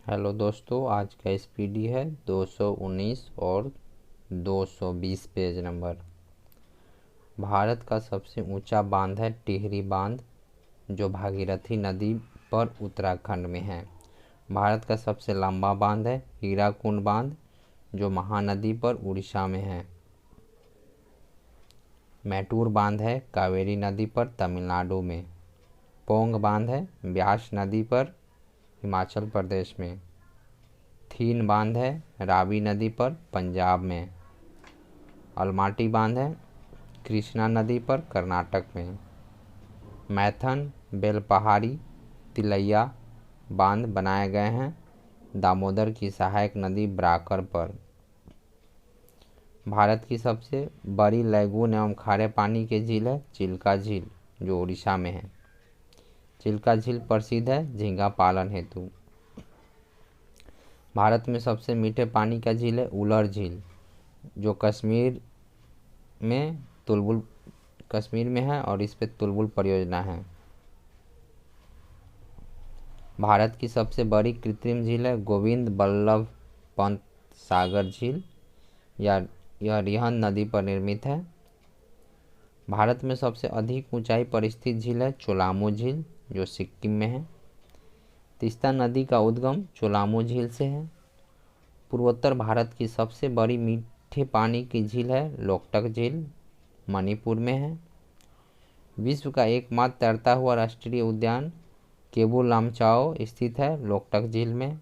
Hello दोस्तों, आज का एसपीडी है 219 और 220 पेज नंबर। भारत का सबसे ऊंचा बांध है टिहरी बांध, जो भागीरथी नदी पर उत्तराखंड में है। भारत का सबसे लंबा बांध है हीराकुंड बांध, जो महानदी पर उड़ीसा में है। मैटूर बांध है कावेरी नदी पर तमिलनाडु में। पोंग बांध है ब्यास नदी पर हिमाचल प्रदेश में। थीन बांध है रावी नदी पर पंजाब में। अलमाटी बांध है कृष्णा नदी पर कर्नाटक में। मैथन, बेलपहाड़ी, तिलैया बांध बनाए गए हैं दामोदर की सहायक नदी ब्राकर पर। भारत की सबसे बड़ी लैगून एवं खारे पानी की झील है चिल्का झील, जो उड़ीसा में है। चिल्का झील प्रसिद्ध है झींगा पालन हेतु। भारत में सबसे मीठे पानी का झील है उलर झील, जो कश्मीर में है और इस पे तुलबुल परियोजना है। भारत की सबसे बड़ी कृत्रिम झील है गोविंद बल्लभ पंत सागर झील, यह रिहंद नदी पर निर्मित है। भारत में सबसे अधिक ऊंचाई पर स्थित झील है चोलामू झील, जो सिक्किम में है। तीस्ता नदी का उद्गम चोलामू झील से है। पूर्वोत्तर भारत की सबसे बड़ी मीठे पानी की झील है लोकटक झील, मणिपुर में है। विश्व का एकमात्र तैरता हुआ राष्ट्रीय उद्यान केबू लामचाओ स्थित है लोकटक झील में।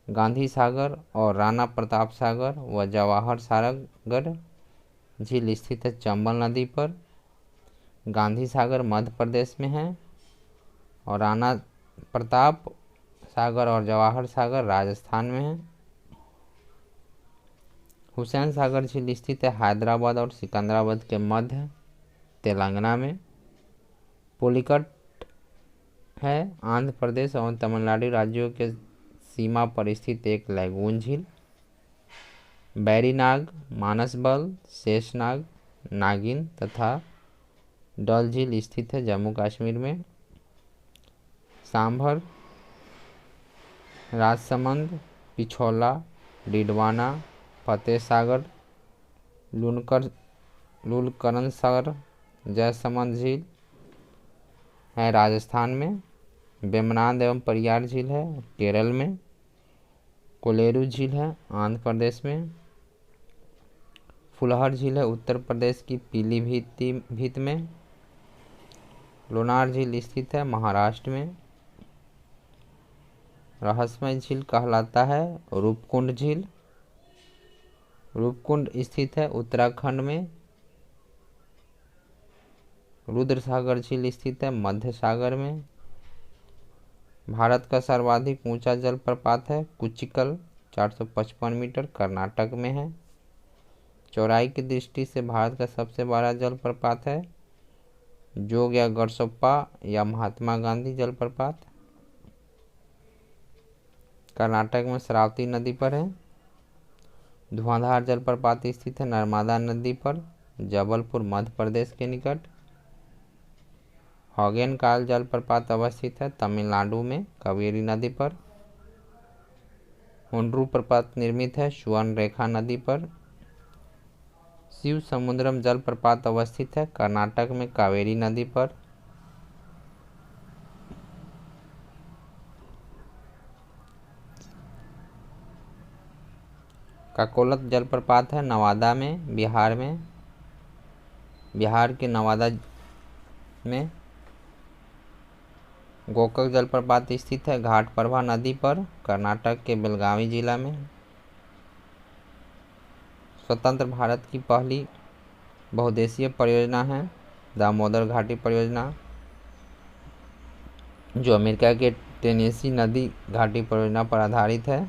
गांधी सागर और राणा प्रताप सागर व जवाहर सागर झील स्थित है चंबल नदी पर। गांधी सागर मध्य प्रदेश में है और राणा प्रताप सागर और जवाहर सागर राजस्थान में है। हुसैन सागर झील स्थित है हैदराबाद और सिकंदराबाद के मध्य तेलंगाना में। पुलिकट है आंध्र प्रदेश और तमिलनाडु राज्यों के सीमा पर स्थित एक लैगून झील। बैरीनाग, मानसबल, शेषनाग, नागिन तथा डल झील स्थित है जम्मू कश्मीर में। सांभर, राजसमंद, पिछोला, डिडवाना, फतेह सागर, लुलकरनसर, जयसमंद झील है राजस्थान में। वेम्बनाड एवं परियार झील है केरल में। कोलेरू झील है आंध्र प्रदेश में। फुलहर झील है उत्तर प्रदेश की पीलीभीत में। लोनार झील स्थित है महाराष्ट्र में। रहस्यमय झील कहलाता है रूपकुंड झील। रूपकुंड स्थित है उत्तराखंड में। रुद्र सागर झील स्थित है मध्य सागर में। भारत का सर्वाधिक ऊंचा जलप्रपात है कुचिकल, 455 मीटर, कर्नाटक में है। चौड़ाई की दृष्टि से भारत का सबसे बड़ा जलप्रपात है जोग या गरसोप्पा या महात्मा गांधी जलप्रपात, कर्नाटक में शरावती नदी पर है। धुआंधार जलप्रपात स्थित है नर्मदा नदी पर, जबलपुर मध्य प्रदेश के निकट। हॉगेनकाल जलप्रपात अवस्थित है तमिलनाडु में कावेरी नदी पर। हुंड्रू प्रपात निर्मित है सुवर्ण रेखा नदी पर। शिव समुद्रम जलप्रपात अवस्थित है कर्नाटक में कावेरी नदी पर। काकोलत जलप्रपात है नवादा में, बिहार में। बिहार के नवादा में। गोकक जलप्रपात स्थित है घाटप्रभा नदी पर, कर्नाटक के बेलगावी जिला में। स्वतंत्र भारत की पहली बहुउद्देशीय परियोजना है दामोदर घाटी परियोजना, जो अमेरिका के टेनेसी नदी घाटी परियोजना पर आधारित है।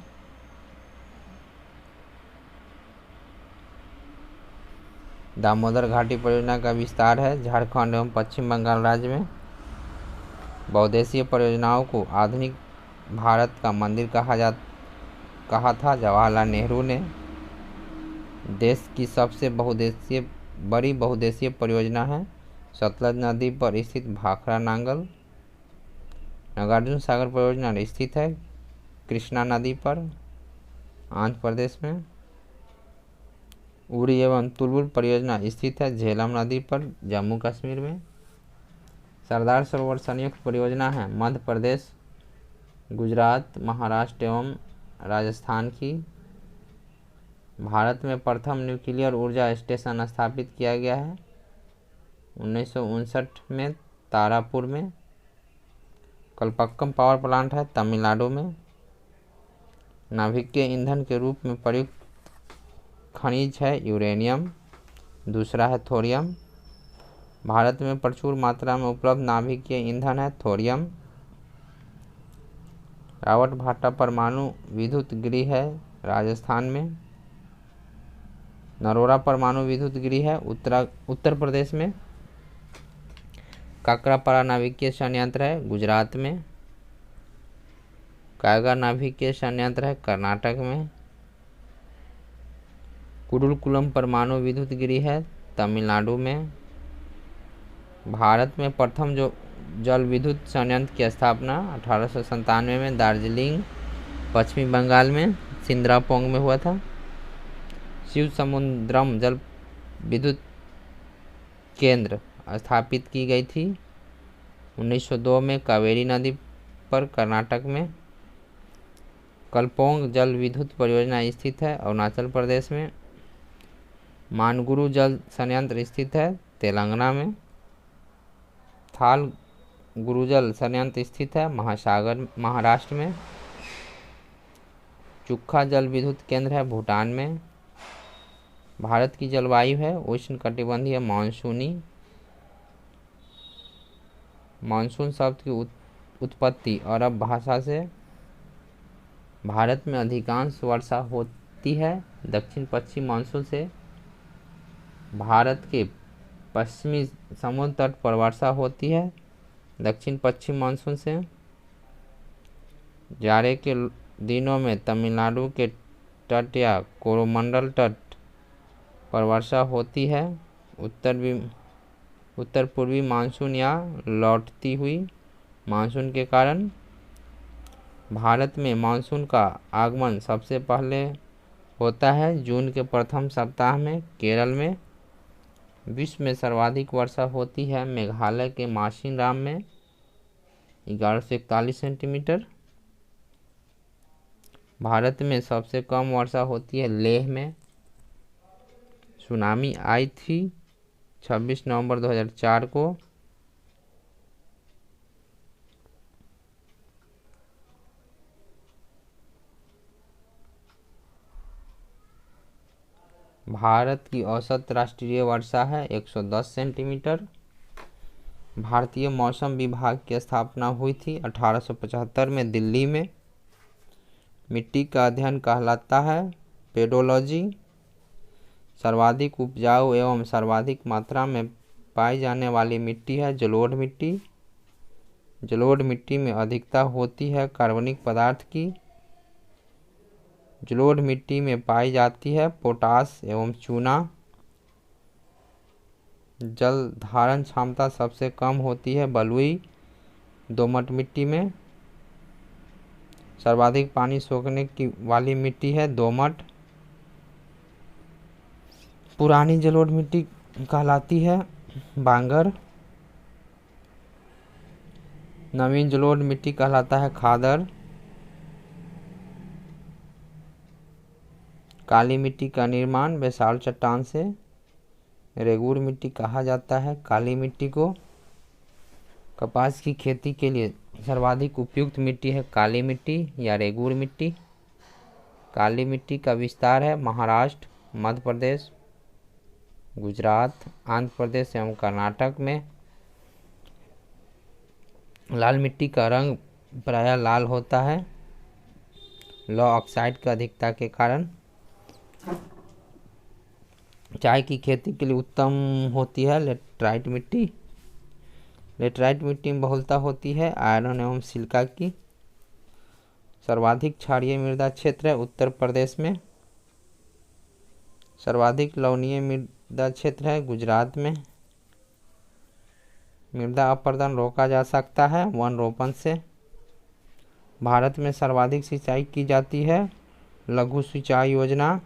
दामोदर घाटी परियोजना का विस्तार है झारखंड एवं पश्चिम बंगाल राज्य में। बहुउद्देशीय परियोजनाओं को आधुनिक भारत का मंदिर कहा था जवाहरलाल नेहरू ने। देश की सबसे बड़ी बहुउद्देशीय परियोजना है सतलज नदी पर स्थित भाखड़ा नांगल। नागार्जुन सागर परियोजना स्थित है कृष्णा नदी पर आंध्र प्रदेश में। उड़ी एवं तुलबुल परियोजना स्थित है झेलम नदी पर जम्मू कश्मीर में। सरदार सरोवर संयुक्त परियोजना है मध्य प्रदेश, गुजरात, महाराष्ट्र एवं राजस्थान की। भारत में प्रथम न्यूक्लियर ऊर्जा स्टेशन स्थापित किया गया है 1959 में तारापुर में। कलपक्कम पावर प्लांट है तमिलनाडु में। नाभिकीय ईंधन के रूप में प्रयुक्त खनिज है यूरेनियम, दूसरा है थोरियम। भारत में प्रचुर मात्रा में उपलब्ध नाभिकीय ईंधन है थोरियम। रावतभाटा परमाणु विद्युत गृह है राजस्थान में। नरोरा परमाणु विद्युत गृह है उत्तर प्रदेश में। काकरापारा नाभिकीय संयंत्र है गुजरात में। कायगा नाभिकीय संयंत्र है कर्नाटक में। कुडुलकुलम परमाणु विद्युत गृह है तमिलनाडु में। भारत में प्रथम जो जल विद्युत संयंत्र की स्थापना 1897 में दार्जिलिंग पश्चिमी बंगाल में सिंद्रापोंग में हुआ था। शिव समुद्रम जल विद्युत केंद्र स्थापित की गई थी 1902 में कावेरी नदी पर कर्नाटक में। कलपोंग जल विद्युत परियोजना स्थित है अरुणाचल प्रदेश में। मानगुरु जल संयंत्र स्थित है तेलंगाना में। थाल गुरुजल संयंत्र स्थित है महाराष्ट्र में। चुक्खा जल विद्युत केंद्र है भूटान में। भारत की जलवायु है उष्णकटिबंधीय मानसूनी। मानसून शब्द की उत्पत्ति अरब भाषा से। भारत में अधिकांश वर्षा होती है दक्षिण पश्चिम मानसून से। भारत के पश्चिमी समुद्र तट पर वर्षा होती है दक्षिण पश्चिम मानसून से। जाड़े के दिनों में तमिलनाडु के तट या कोरोमंडल तट पर वर्षा होती है। उत्तर पूर्वी मानसून या लौटती हुई मानसून के कारण भारत में मानसून का आगमन सबसे पहले होता है जून के प्रथम सप्ताह में केरल में। विश्व में सर्वाधिक वर्षा होती है मेघालय के माशिनराम में 1141 सेंटीमीटर। भारत में सबसे कम वर्षा होती है लेह में। सुनामी आई थी 26 नवंबर 2004 को। भारत की औसत राष्ट्रीय वर्षा है 110 सेंटीमीटर। भारतीय मौसम विभाग की स्थापना हुई थी 1875 में दिल्ली में। मिट्टी का अध्ययन कहलाता है पेडोलॉजी। सर्वाधिक उपजाऊ एवं सर्वाधिक मात्रा में पाई जाने वाली मिट्टी है जलोढ़ मिट्टी। जलोढ़ मिट्टी में अधिकता होती है कार्बनिक पदार्थ की। जलोढ़ मिट्टी में पाई जाती है पोटास एवं चूना। जल धारण क्षमता सबसे कम होती है बलुई दोमट मिट्टी में। सर्वाधिक पानी सोखने की वाली मिट्टी है दोमट। पुरानी जलोढ़ मिट्टी कहलाती है बांगर। नवीन जलोढ़ मिट्टी कहलाता है खादर। काली मिट्टी का निर्माण बेसाल्ट चट्टान से रेगूर मिट्टी कहा जाता है काली मिट्टी को। कपास की खेती के लिए सर्वाधिक उपयुक्त मिट्टी है काली मिट्टी या रेगूर मिट्टी। काली मिट्टी का विस्तार है महाराष्ट्र, मध्य प्रदेश, गुजरात, आंध्र प्रदेश एवं कर्नाटक में। लाल मिट्टी का रंग प्रायः लाल होता है लौह ऑक्साइड की अधिकता के कारण। चाय की खेती के लिए उत्तम होती है लेटराइट मिट्टी। लेटराइट मिट्टी में बहुलता होती है आयरन एवं सिलिका की। सर्वाधिक क्षारीय मृदा क्षेत्र है उत्तर प्रदेश में। सर्वाधिक लवणीय मृदा क्षेत्र है गुजरात में। मृदा अपरदन रोका जा सकता है वन रोपण से। भारत में सर्वाधिक सिंचाई की जाती है लघु सिंचाई योजना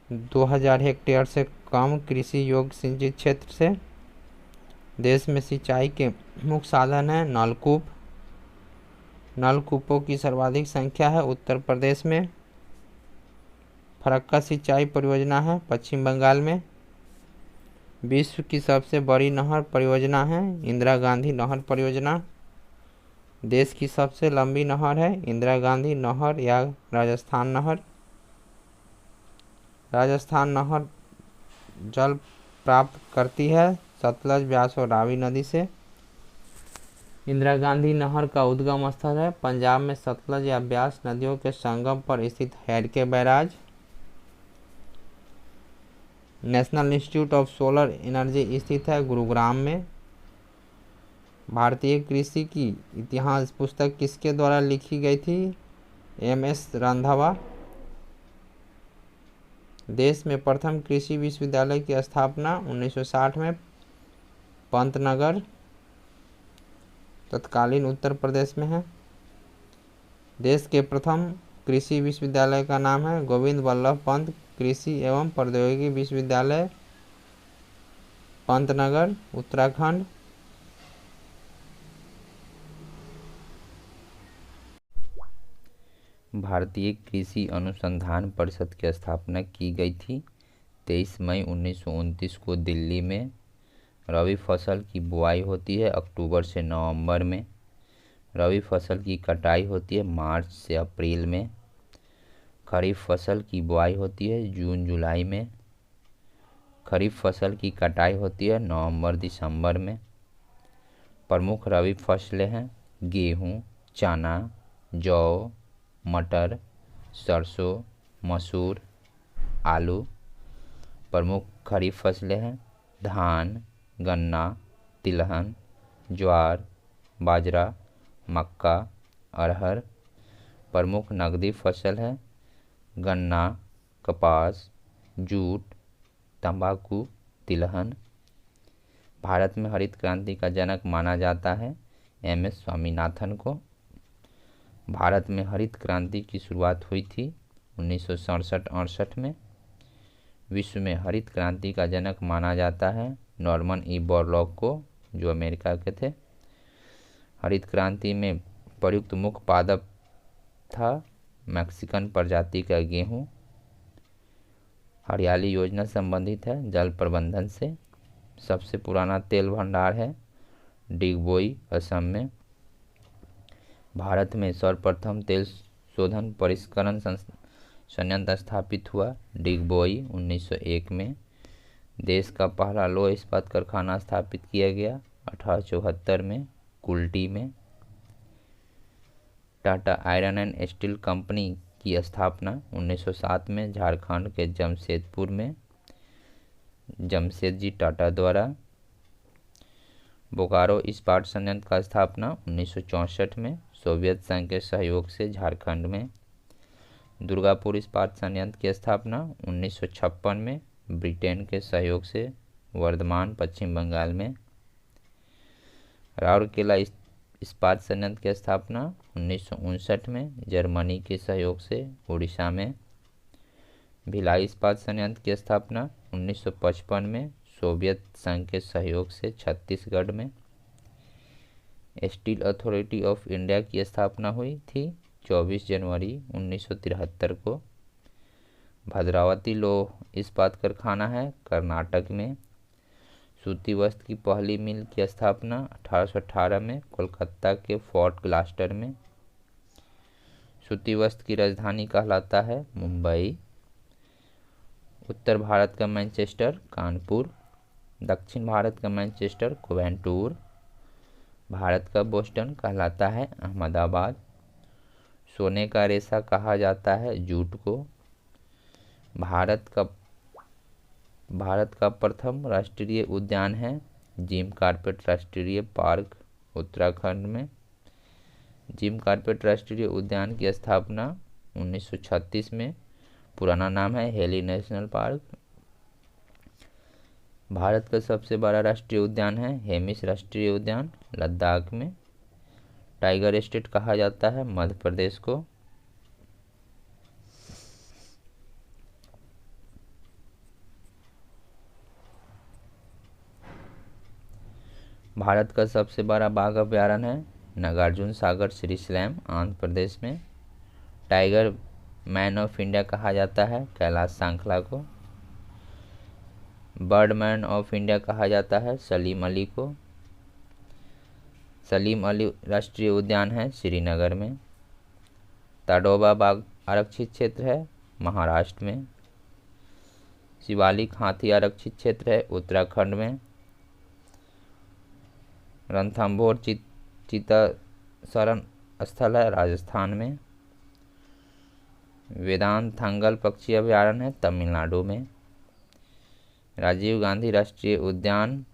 2000 हेक्टेयर से कम कृषि योग्य सिंचित क्षेत्र से। देश में सिंचाई के मुख्य साधन हैं नलकूप। नलकूपों की सर्वाधिक संख्या है उत्तर प्रदेश में। फरक्का सिंचाई परियोजना है पश्चिम बंगाल में। विश्व की सबसे बड़ी नहर परियोजना है इंदिरा गांधी नहर परियोजना। देश की सबसे लंबी नहर है इंदिरा गांधी नहर या राजस्थान नहर। राजस्थान नहर जल प्राप्त करती है सतलज, ब्यास और रावी नदी से। इंदिरा गांधी नहर का उद्गम स्थल है पंजाब में सतलज या ब्यास नदियों के संगम पर स्थित हेडके barrage. National institute of solar energy स्थित है गुरुग्राम में। भारतीय कृषि की इतिहास पुस्तक किसके द्वारा लिखी गई थी? एम.एस. रंधावा। देश में प्रथम कृषि विश्वविद्यालय की स्थापना 1960 में पंतनगर तत्कालीन उत्तर प्रदेश में है। देश के प्रथम कृषि विश्वविद्यालय का नाम है गोविंद बल्लभ पंत कृषि एवं प्रौद्योगिकी विश्वविद्यालय पंतनगर उत्तराखंड। भारतीय कृषि अनुसंधान परिषद की स्थापना की गई थी 23 मई 1929 को दिल्ली में। रबी फसल की बुआई होती है अक्टूबर से नवंबर में। रबी फसल की कटाई होती है मार्च से अप्रैल में। खरीफ फसल की बुआई होती है जून जुलाई में। खरीफ फसल की कटाई होती है नवंबर दिसंबर में। प्रमुख रबी फसलें हैं गेहूँ, चना, जौ, मटर, सरसों, मसूर, आलू। प्रमुख खरीफ फसलें हैं धान, गन्ना, तिलहन, ज्वार, बाजरा, मक्का, अरहर। प्रमुख नकदी फसल है गन्ना, कपास, जूट, तंबाकू, तिलहन। भारत में हरित क्रांति का जनक माना जाता है एम.एस. स्वामीनाथन को। भारत में हरित क्रांति की शुरुआत हुई थी 1967-68 में। विश्व में हरित क्रांति का जनक माना जाता है नॉर्मन ई बोरलॉग को, जो अमेरिका के थे। हरित क्रांति में प्रयुक्त मुख्य पादप था मैक्सिकन प्रजाति का गेहूं। हरियाली योजना संबंधित है जल प्रबंधन से। सबसे पुराना तेल भंडार है डिगबोई असम में। भारत में सर्वप्रथम तेल शोधन परिष्करण संयंत्र स्थापित हुआ डिगबोई 1901 में। देश का पहला लौह इस्पात कारखाना स्थापित किया गया 1874 में कुल्टी में। Tata iron and steel company की स्थापना 1907 में झारखंड के जमशेदपुर में जमशेद जी टाटा द्वारा। बोकारो इस्पात संयंत्र का स्थापना 1964 में सोवियत संघ के सहयोग से झारखंड में। दुर्गापुर इस्पात संयंत्र की स्थापना 1956 में ब्रिटेन के सहयोग से वर्धमान पश्चिम बंगाल में। राउरकेला इस्पात संयंत्र की स्थापना 1959 में जर्मनी के सहयोग से उड़ीसा में। भिलाई इस्पात संयंत्र की स्थापना 1955 में सोवियत संघ के सहयोग से छत्तीसगढ़ में। स्टील अथॉरिटी ऑफ इंडिया की स्थापना हुई थी 24 जनवरी 1973 को। भद्रावती लौह इस्पात कारखाना है कर्नाटक में। सूती वस्त्र की पहली मिल की स्थापना 1818 में कोलकाता के फोर्ट ग्लास्टर में। सूती वस्त्र की राजधानी कहलाता है मुंबई। उत्तर भारत का मैनचेस्टर कानपुर। दक्षिण भारत का मैनचेस्टर कोवेंटूर। भारत का बोस्टन कहलाता है अहमदाबाद। सोने का रेशा कहा जाता है जूट को। भारत का प्रथम राष्ट्रीय उद्यान है जिम कॉर्बेट राष्ट्रीय पार्क उत्तराखंड में। जिम कॉर्बेट राष्ट्रीय उद्यान की स्थापना 1936 में। पुराना नाम है हेली नेशनल पार्क। भारत का सबसे बड़ा राष्ट्रीय उद्यान है हेमिस राष्ट्रीय उद्यान लद्दाख में। टाइगर स्टेट कहा जाता है मध्य प्रदेश को। भारत का सबसे बड़ा बाघ अभयारण्य है नागार्जुन सागर श्री स्लैम आंध्र प्रदेश में। टाइगर मैन ऑफ इंडिया कहा जाता है कैलाश सांखला को। बर्ड मैन ऑफ इंडिया कहा जाता है सलीम अली को। सलीम अली राष्ट्रीय उद्यान है श्रीनगर में। ताडोबा बाघ आरक्षित क्षेत्र है महाराष्ट्र में। शिवालिक हाथी आरक्षित क्षेत्र है उत्तराखंड में। रणथंभौर चीता शरण स्थल है राजस्थान में। वेदांथंगल पक्षी अभयारण्य है तमिलनाडु में। राजीव गांधी राष्ट्रीय उद्यान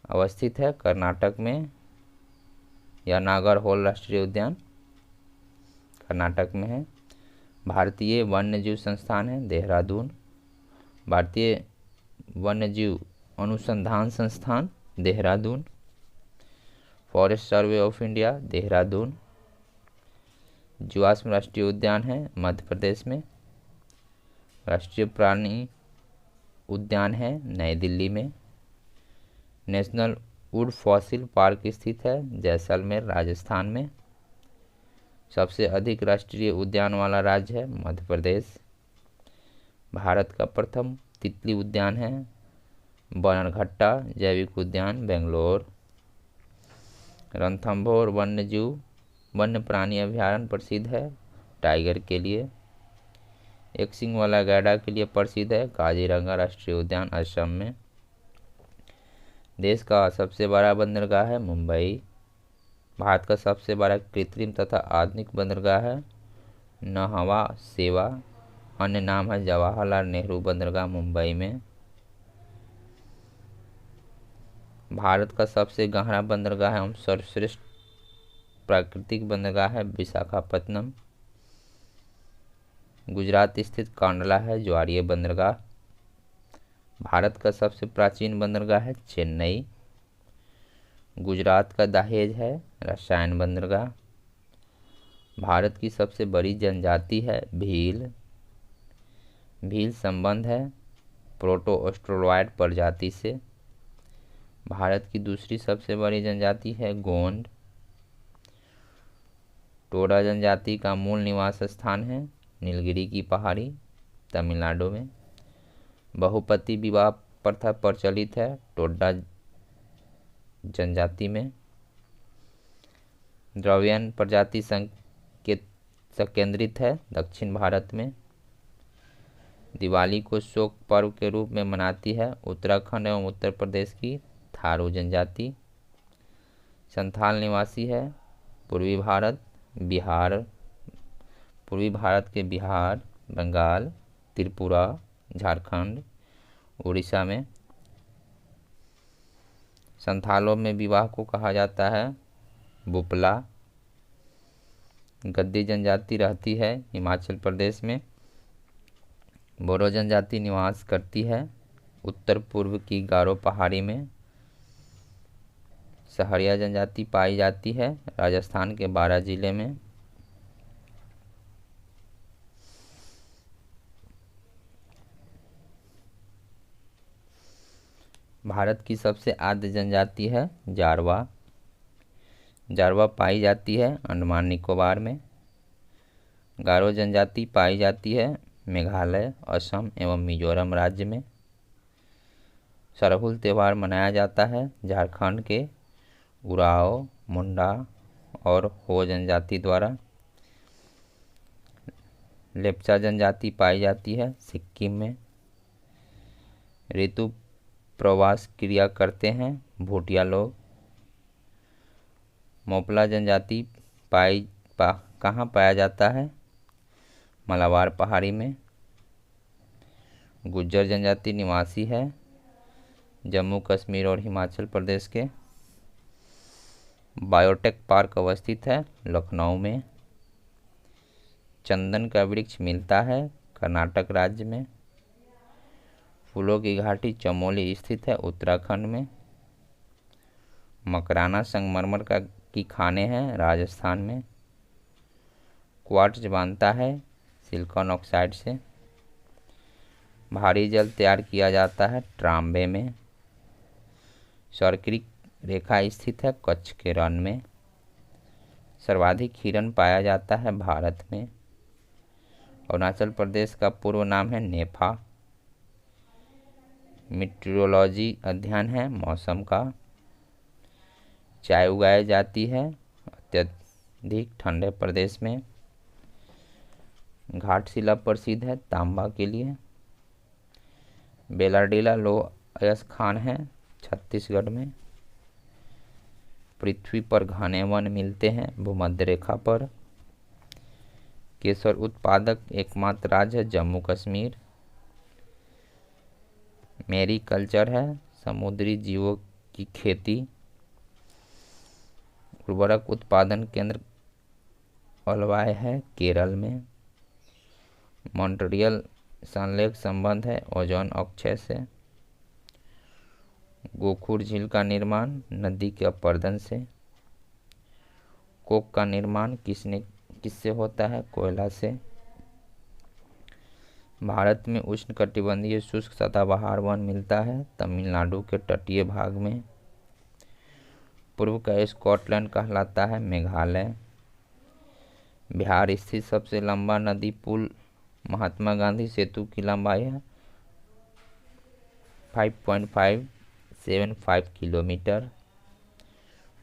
अवस्थित है कर्नाटक में। या नागरहोल राष्ट्रीय उद्यान कर्नाटक में है। भारतीय वन्यजीव संस्थान है देहरादून। भारतीय वन्यजीव अनुसंधान संस्थान Dehradun. Forest survey of India Dehradun. जीवाश्म राष्ट्रीय उद्यान है मध्य प्रदेश में। राष्ट्रीय प्राणी उद्यान है नई दिल्ली में। नेशनल वुड फॉसिल पार्क स्थित है जैसलमेर राजस्थान में। सबसे अधिक राष्ट्रीय उद्यान वाला राज्य है मध्य प्रदेश। भारत का प्रथम तितली उद्यान है बनरघट्टा जैविक उद्यान बेंगलोर। रणथंभौर वन्य प्राणी अभयारण्य प्रसिद्ध है टाइगर के लिए। एक सींग वाला गैंडा के लिए प्रसिद्ध है काजीरंगा राष्ट्रीय उद्यान असम में। देश का सबसे बड़ा बंदरगाह है मुंबई। भारत का सबसे बड़ा कृत्रिम तथा आधुनिक बंदरगाह है नहवा सेवा, अन्य नाम है जवाहरलाल नेहरू बंदरगाह मुंबई में। भारत का सबसे गहरा बंदरगाह एवं सर्वश्रेष्ठ प्राकृतिक बंदरगाह है विशाखापत्तनम। गुजरात स्थित कांडला है ज्वारीय बंदरगाह। भारत का सबसे प्राचीन बंदरगाह है चेन्नई। गुजरात का दहेज है रसायन बंदरगाह। भारत की सबसे बड़ी जनजाति है भील। भील संबंध है प्रोटो ऑस्ट्रेलॉयड प्रजाति से। भारत की दूसरी सबसे बड़ी जनजाति है गोंड। टोडा जनजाति का मूल निवास स्थान है नीलगिरी की पहाड़ी तमिलनाडु में। बहुपति विवाह प्रथा प्रचलित है टोडा जनजाति में। द्रविड़ियन प्रजाति संकेंद्रित है दक्षिण भारत में। दिवाली को शोक पर्व के रूप में मनाती है उत्तराखंड एवं उत्तर प्रदेश की थारू जनजाति। संथाल निवासी है पूर्वी भारत के बिहार बंगाल त्रिपुरा झारखंड उड़ीसा में। संथालों में विवाह को कहा जाता है बुपला। गद्दी जनजाति रहती है हिमाचल प्रदेश में। बोरो जनजाति निवास करती है उत्तर पूर्व की गारो पहाड़ी में। सहरिया जनजाति पाई जाती है राजस्थान के 12 जिले में। भारत की सबसे आद्य जनजाति है जारवा। जारवा पाई जाती है अंडमान निकोबार में। गारो जनजाति पाई जाती है मेघालय असम एवं मिजोरम राज्य में। सरहुल त्यौहार मनाया जाता है झारखंड के उराव मुंडा और हो जनजाति द्वारा। लेप्चा जनजाति पाई जाती है सिक्किम में। ऋतु प्रवास क्रिया करते हैं भूटिया लोग। मोपला जनजाति कहाँ पाया जाता है मलाबार पहाड़ी में। गुज्जर जनजाति निवासी है जम्मू कश्मीर और हिमाचल प्रदेश के। बायोटेक पार्क अवस्थित है लखनऊ में। चंदन का वृक्ष मिलता है कर्नाटक राज्य में। फूलों की घाटी चमोली स्थित है उत्तराखंड में। मकराना संगमरमर का की खानें हैं राजस्थान में। क्वार्ट्ज बनता है सिलिकॉन ऑक्साइड से। भारी जल तैयार किया जाता है ट्राम्बे में। सर्किल रेखा स्थित है कच्छ के रण में। सर्वाधिक हिरण पाया जाता है भारत में। अरुणाचल प्रदेश का पूर्व नाम है नेफा। मीटरोलॉजी अध्ययन है मौसम का। चाय उगाई जाती है अत्यधिक ठंडे प्रदेश में। घाटशिला प्रसिद्ध है तांबा के लिए। बेलाडीला लोह अयस्क खान है छत्तीसगढ़ में। पृथ्वी पर घने वन मिलते हैं भूमध्य रेखा पर। केसर उत्पादक एकमात्र राज्य है जम्मू कश्मीर। मैरीकल्चर है समुद्री जीवों की खेती। उर्वरक उत्पादन केंद्र अलवाय है केरल में। मॉन्ट्रियल संलेख संबंध है ओजोन अक्षय से। गोखुर झील का निर्माण नदी के अपरदन से। कोक का निर्माण किससे होता है कोयला से। भारत में उष्णकटिबंधीय शुष्क सदाबहार वन मिलता है तमिलनाडु के तटीय भाग में। पूर्व का स्कॉटलैंड कहलाता है मेघालय। बिहार स्थित सबसे लंबा नदी पुल महात्मा गांधी सेतु की लंबाई है 5.575 किलोमीटर।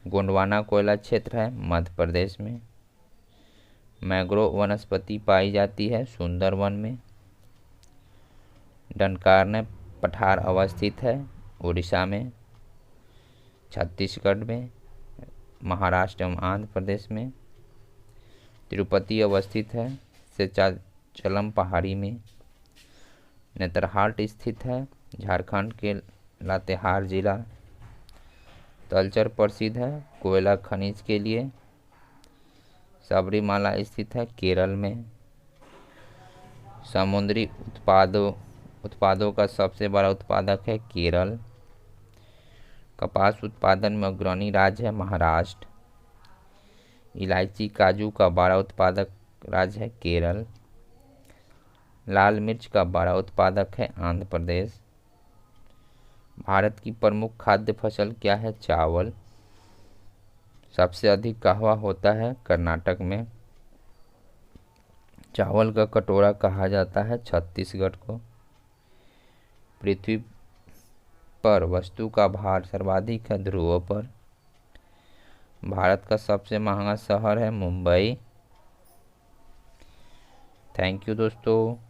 गोंडवाना कोयला क्षेत्र है मध्य प्रदेश में। मैंग्रोव वनस्पति पाई जाती है सुंदरवन में। डनकारने पठार अवस्थित है उड़ीसा में, छत्तीसगढ़ में, महाराष्ट्र एवं आंध्र प्रदेश में। तिरुपति अवस्थित है सेचाचलम पहाड़ी में। नेतरहाट स्थित है झारखंड के लातेहार जिला। तलचर प्रसिद्ध है कोयला खनिज के लिए। सबरीमाला स्थित है केरल में। समुद्री उत्पादों का सबसे बड़ा उत्पादक है केरल। कपास उत्पादन में अग्रणी राज्य है महाराष्ट्र। इलायची काजू का बड़ा उत्पादक राज्य है केरल। लाल मिर्च का बड़ा उत्पादक है आंध्र प्रदेश। भारत की प्रमुख खाद्य फसल क्या है चावल। सबसे अधिक कहवा होता है कर्नाटक में। चावल का कटोरा कहा जाता है छत्तीसगढ़ को। पृथ्वी पर वस्तु का भार सर्वाधिक है ध्रुवों पर। भारत का सबसे महंगा शहर है मुंबई। थैंक यू दोस्तों।